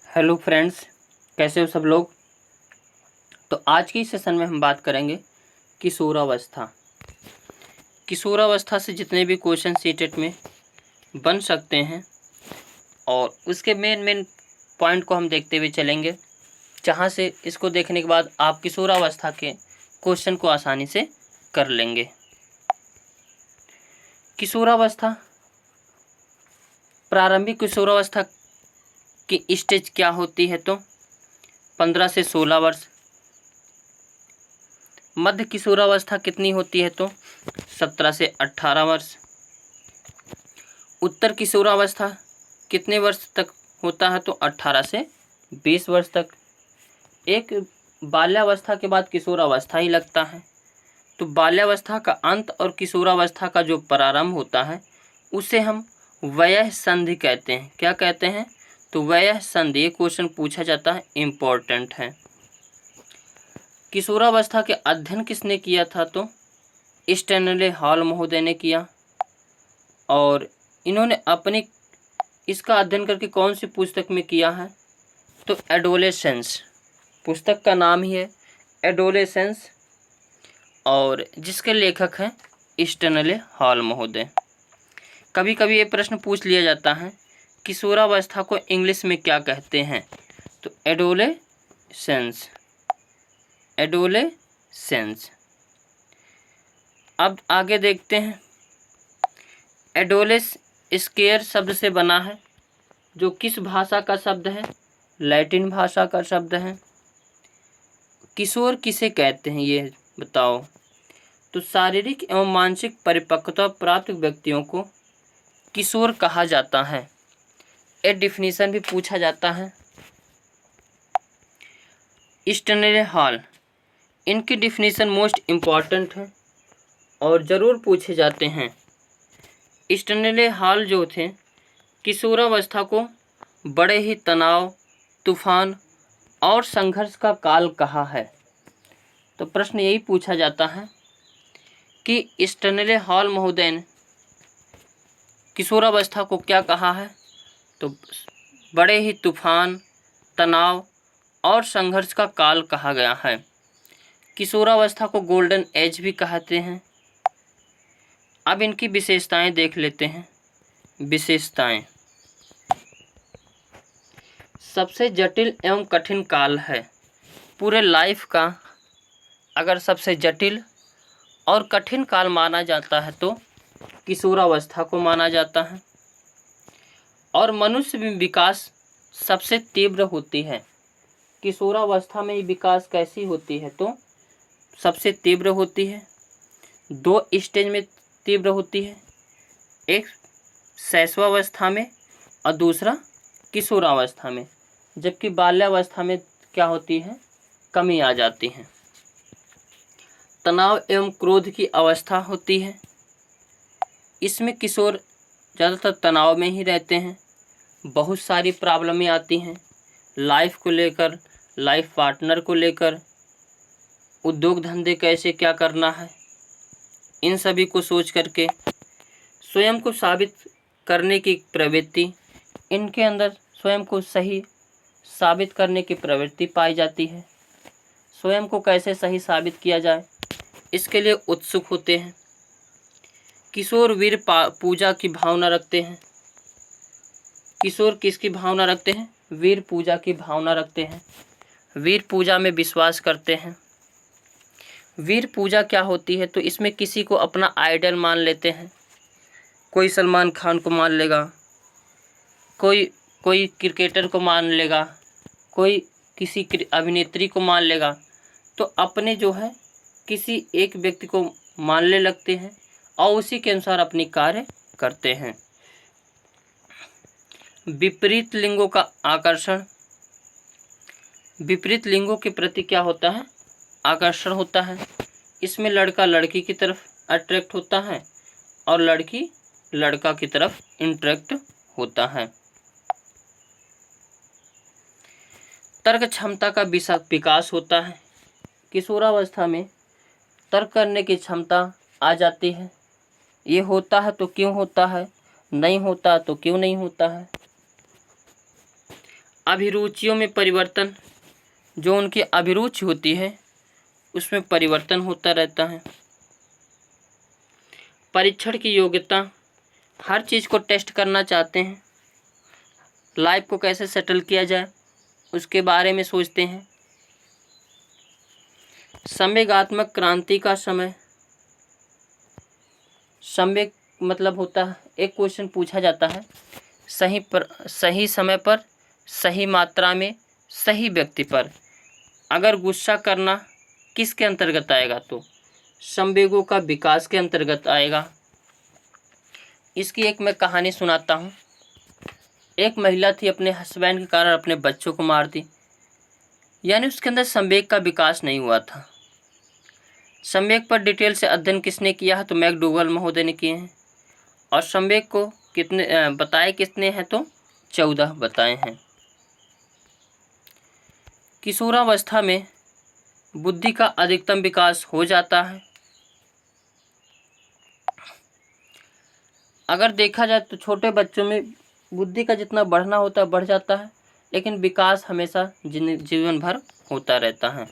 Hello friends, कैसे हो सब लोग। तो आज की सेशन में हम बात करेंगे किशोरावस्था। किशोरावस्था से जितने भी क्वेश्चन सीटेट में बन सकते हैं और उसके मेन मेन पॉइंट को हम देखते हुए चलेंगे, जहां से इसको देखने के बाद आप किशोरावस्था के क्वेश्चन को आसानी से कर लेंगे। किशोरावस्था, प्रारंभिक किशोरावस्था की स्टेज क्या होती है? तो 15 से 16 वर्ष। मध्य किशोरावस्था कितनी होती है? तो 17 से 18 वर्ष। उत्तर किशोरावस्था कितने वर्ष तक होता है? तो 18 से 20 वर्ष तक। एक बाल्यावस्था के बाद किशोरावस्था ही लगता है। तो बाल्यावस्था का अंत और किशोरावस्था का जो प्रारंभ होता है उसे हम वयः संधि कहते हैं। क्या कहते हैं? तो वयः संधि। ये क्वेश्चन पूछा जाता है, इम्पोर्टेंट है। किशोरावस्था के अध्ययन किसने किया था? तो स्टैनले हॉल महोदय ने किया। और इन्होंने अपनी इसका अध्ययन करके कौन सी पुस्तक में किया है? तो एडोलेसेंस। पुस्तक का नाम ही है एडोलेसेंस, और जिसके लेखक हैं स्टैनले हॉल महोदय। कभी कभी ये प्रश्न पूछ लिया जाता है, किशोरावस्था को इंग्लिश में क्या कहते हैं? तो एडोलेसेंस। एडोलेसेंस। अब आगे देखते हैं। एडोलेस स्केयर शब्द से बना है, जो किस भाषा का शब्द है? लैटिन भाषा का शब्द है। किशोर किसे कहते हैं ये बताओ? तो शारीरिक एवं मानसिक परिपक्वता प्राप्त व्यक्तियों को किशोर कहा जाता है। ये डिफिनीशन भी पूछा जाता है। स्टैनले हॉल, इनकी डिफिनीशन मोस्ट इम्पॉर्टेंट है और ज़रूर पूछे जाते हैं। स्टैनले हॉल जो थे, किशोरावस्था को बड़े ही तनाव, तूफान और संघर्ष का काल कहा है। तो प्रश्न यही पूछा जाता है कि स्टैनले हॉल महोदय ने किशोरावस्था को क्या कहा है? तो बड़े ही तूफान, तनाव और संघर्ष का काल कहा गया है। किशोरावस्था को गोल्डन एज भी कहते हैं। अब इनकी विशेषताएं देख लेते हैं। विशेषताएं, सबसे जटिल एवं कठिन काल है। पूरे लाइफ का अगर सबसे जटिल और कठिन काल माना जाता है तो किशोरावस्था को माना जाता है। और मनुष्य में विकास सबसे तीव्र होती है। किशोरावस्था में विकास कैसी होती है? तो सबसे तीव्र होती है। 2 स्टेज में तीव्र होती है, एक शैशवावस्था में और दूसरा किशोरावस्था में। जबकि बाल्यावस्था में क्या होती है? कमी आ जाती है। तनाव एवं क्रोध की अवस्था होती है। इसमें किशोर ज़्यादातर तनाव में ही रहते हैं। बहुत सारी प्रॉब्लमें आती हैं, लाइफ को लेकर, लाइफ पार्टनर को लेकर, उद्योग धंधे कैसे क्या करना है, इन सभी को सोच करके स्वयं को साबित करने की प्रवृत्ति, इनके अंदर स्वयं को सही साबित करने की प्रवृत्ति पाई जाती है। स्वयं को कैसे सही साबित किया जाए, इसके लिए उत्सुक होते हैं। किशोर वीर पूजा की भावना रखते हैं। किशोर किसकी भावना रखते हैं? वीर पूजा की भावना रखते हैं। वीर पूजा में विश्वास करते हैं। वीर पूजा क्या होती है? तो इसमें किसी को अपना आइडल मान लेते हैं। कोई सलमान खान को मान लेगा, कोई कोई क्रिकेटर को मान लेगा, कोई किसी अभिनेत्री को मान लेगा। तो अपने जो है किसी एक व्यक्ति को मानने लगते हैं और उसी के अनुसार अपनी कार्य करते हैं। विपरीत लिंगों का आकर्षण, विपरीत लिंगों के प्रति क्या होता है? आकर्षण होता है। इसमें लड़का लड़की की तरफ अट्रैक्ट होता है और लड़की लड़का की तरफ इंट्रैक्ट होता है। तर्क क्षमता का विकास होता है। किशोरावस्था में तर्क करने की क्षमता आ जाती है। ये होता है तो क्यों होता है, नहीं होता तो क्यों नहीं होता है। अभिरुचियों में परिवर्तन, जो उनकी अभिरुचि होती है उसमें परिवर्तन होता रहता है। परीक्षण की योग्यता, हर चीज़ को टेस्ट करना चाहते हैं, लाइफ को कैसे सेटल किया जाए उसके बारे में सोचते हैं। संवेगात्मक क्रांति का समय, संवेग मतलब होता है, एक क्वेश्चन पूछा जाता है, सही समय पर, सही मात्रा में, सही व्यक्ति पर। अगर गुस्सा करना किसके अंतर्गत आएगा, तो संवेगों का विकास के अंतर्गत आएगा। इसकी एक मैं कहानी सुनाता हूँ। एक महिला थी, अपने हस्बैंड के कारण अपने बच्चों को मार दी, यानी उसके अंदर संवेग का विकास नहीं हुआ था। संवेग पर डिटेल से अध्ययन किसने किया है, तो मैकडूगल महोदय ने किए हैं। और संवेग को कितने बताए किसने हैं, तो 14 बताए हैं। किशोरावस्था में बुद्धि का अधिकतम विकास हो जाता है। अगर देखा जाए तो छोटे बच्चों में बुद्धि का जितना बढ़ना होता है बढ़ जाता है, लेकिन विकास हमेशा जीवन भर होता रहता है।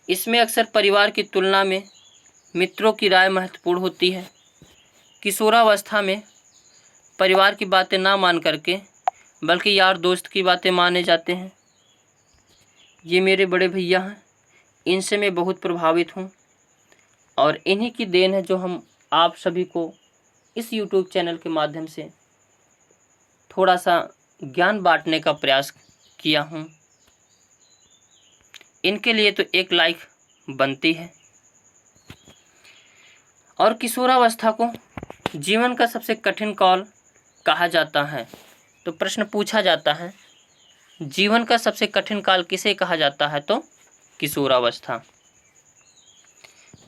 इसमें अक्सर परिवार की तुलना में मित्रों की राय महत्वपूर्ण होती है। किशोरावस्था में परिवार की बातें ना मान करके बल्कि यार दोस्त की बातें माने जाते हैं। ये मेरे बड़े भैया हैं, इनसे मैं बहुत प्रभावित हूँ और इन्हीं की देन है जो हम आप सभी को इस YouTube चैनल के माध्यम से थोड़ा सा ज्ञान बांटने का प्रयास किया हूँ। इनके लिए तो एक लाइक बनती है। और किशोरावस्था को जीवन का सबसे कठिन काल कहा जाता है। तो प्रश्न पूछा जाता है, जीवन का सबसे कठिन काल किसे कहा जाता है, तो किशोरावस्था।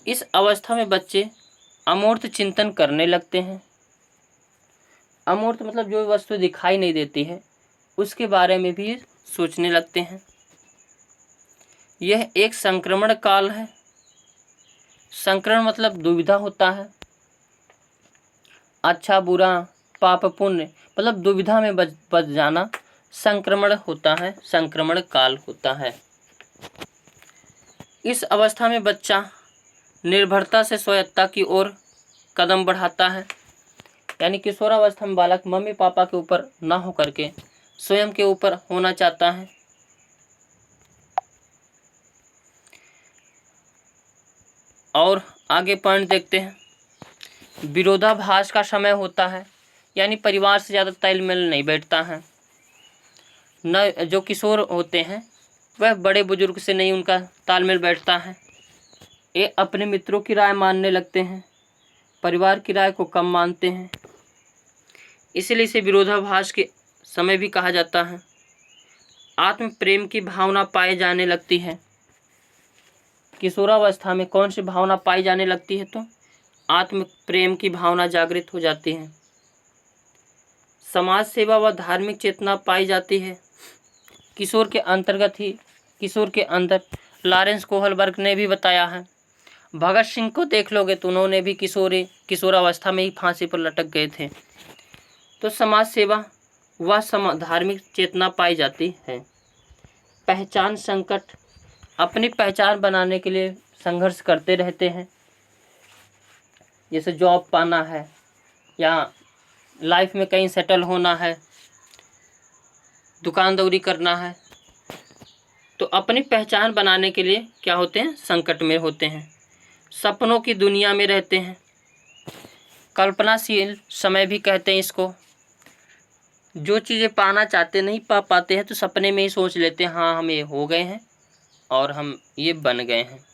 इस अवस्था में बच्चे अमूर्त चिंतन करने लगते हैं। अमूर्त मतलब जो वस्तु दिखाई नहीं देती है उसके बारे में भी सोचने लगते हैं। यह एक संक्रमण काल है। संक्रमण मतलब दुविधा होता है, अच्छा बुरा, पाप पुण्य, मतलब दुविधा में बच जाना संक्रमण होता है, संक्रमण काल होता है। इस अवस्था में बच्चा निर्भरता से स्वायत्तता की ओर कदम बढ़ाता है, यानी किशोरावस्था में बालक मम्मी पापा के ऊपर ना हो करके स्वयं के ऊपर होना चाहता है। और आगे पॉइंट देखते हैं। विरोधाभास का समय होता है, यानी परिवार से ज़्यादा तालमेल नहीं बैठता है। न जो किशोर होते हैं वह बड़े बुजुर्ग से नहीं उनका तालमेल बैठता है। ये अपने मित्रों की राय मानने लगते हैं, परिवार की राय को कम मानते हैं, इसलिए इसे विरोधाभास के समय भी कहा जाता है। आत्म प्रेम की भावना पाई जाने लगती है। किशोरावस्था में कौन सी भावना पाई जाने लगती है, तो आत्म प्रेम की भावना जागृत हो जाती है। समाज सेवा व धार्मिक चेतना पाई जाती है। किशोर के अंदर लॉरेंस कोहलबर्ग ने भी बताया है। भगत सिंह को देख लोगे तो उन्होंने भी किशोरावस्था में ही फांसी पर लटक गए थे। तो समाज सेवा व धार्मिक चेतना पाई जाती है। पहचान संकट, अपनी पहचान बनाने के लिए संघर्ष करते रहते हैं, जैसे जॉब पाना है या लाइफ में कहीं सेटल होना है, दुकानदौरी करना है, तो अपनी पहचान बनाने के लिए क्या होते हैं, संकट में होते हैं। सपनों की दुनिया में रहते हैं। कल्पनाशील समय भी कहते हैं इसको। जो चीज़ें पाना चाहते नहीं पा पाते हैं तो सपने में ही सोच लेते हैं, हाँ हम ये हो गए हैं और हम ये बन गए हैं।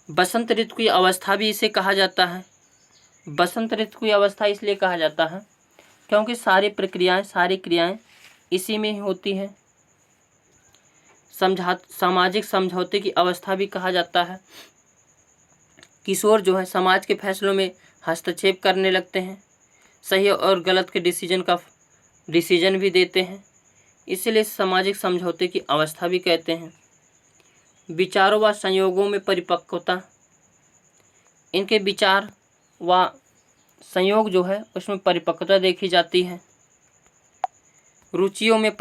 बसंत ऋतु की अवस्था भी इसे कहा जाता है। बसंत ऋतु की अवस्था इसलिए कहा जाता है क्योंकि सारी क्रियाएं इसी में ही होती हैं। सामाजिक समझौते की अवस्था भी कहा जाता है। किशोर जो है समाज के फैसलों में हस्तक्षेप करने लगते हैं, सही और गलत के डिसीजन भी देते हैं, इसलिए सामाजिक समझौते की अवस्था भी कहते हैं। विचारों व संयोगों में परिपक्वता, इनके विचार व संयोग जो है उसमें परिपक्वता देखी जाती है। रुचि में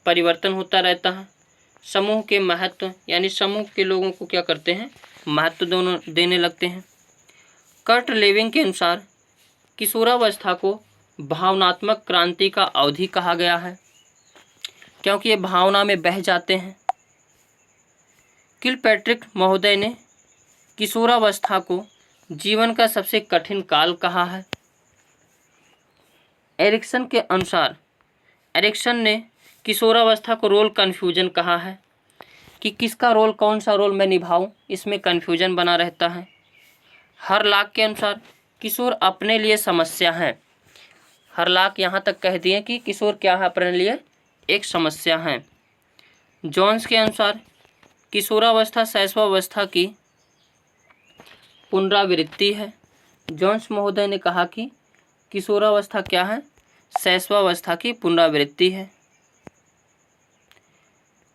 परिवर्तन होता रहता है। समूह के महत्व यानी समूह के लोगों को क्या करते हैं, महत्व दोनों देने लगते हैं। कर्ट लेविंग के अनुसार किशोरावस्था को भावनात्मक क्रांति का अवधि कहा गया है, क्योंकि ये भावना में बह जाते हैं। किलपैट्रिक महोदय ने किशोरावस्था को जीवन का सबसे कठिन काल कहा है। एरिक्सन के अनुसार एरिक्सन ने किशोरावस्था को रोल कन्फ्यूजन कहा है कि किसका रोल, कौन सा रोल मैं निभाऊं, इसमें कन्फ्यूजन बना रहता है। हरलॉक के अनुसार किशोर अपने लिए समस्या है। हरलॉक यहाँ तक कह दिए कि किशोर क्या है, अपने लिए एक समस्या है। जॉन्स के अनुसार किशोरावस्था शैशवावस्था की पुनरावृत्ति है। जॉन्स महोदय ने कहा कि किशोरावस्था क्या है, शैशवावस्था की पुनरावृत्ति है।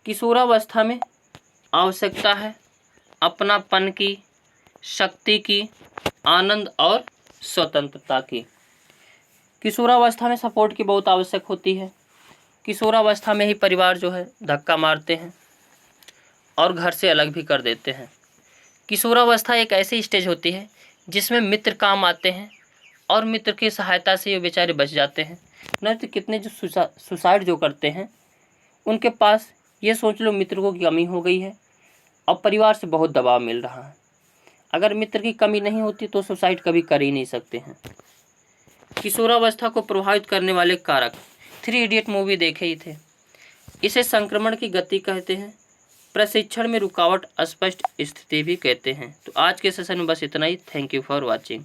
किशोरावस्था में आवश्यकता है अपनापन की, शक्ति की, आनंद और स्वतंत्रता की। किशोरावस्था में सपोर्ट की बहुत आवश्यक होती है। किशोरावस्था में ही परिवार जो है धक्का मारते हैं और घर से अलग भी कर देते हैं। किशोरावस्था एक ऐसी स्टेज होती है जिसमें मित्र काम आते हैं और मित्र की सहायता से ये बेचारे बच जाते हैं। नहीं तो कितने जो सुसाइड जो करते हैं उनके पास ये सोच लो मित्र को कमी हो गई है और परिवार से बहुत दबाव मिल रहा है। अगर मित्र की कमी नहीं होती तो सुसाइड कभी कर ही नहीं सकते हैं। किशोरावस्था को प्रभावित करने वाले कारक, 3 इडियट मूवी देखे ही थे। इसे संक्रमण की गति कहते हैं, प्रशिक्षण में रुकावट, अस्पष्ट स्थिति भी कहते हैं। तो आज के सेशन में बस इतना ही। Thank you for watching.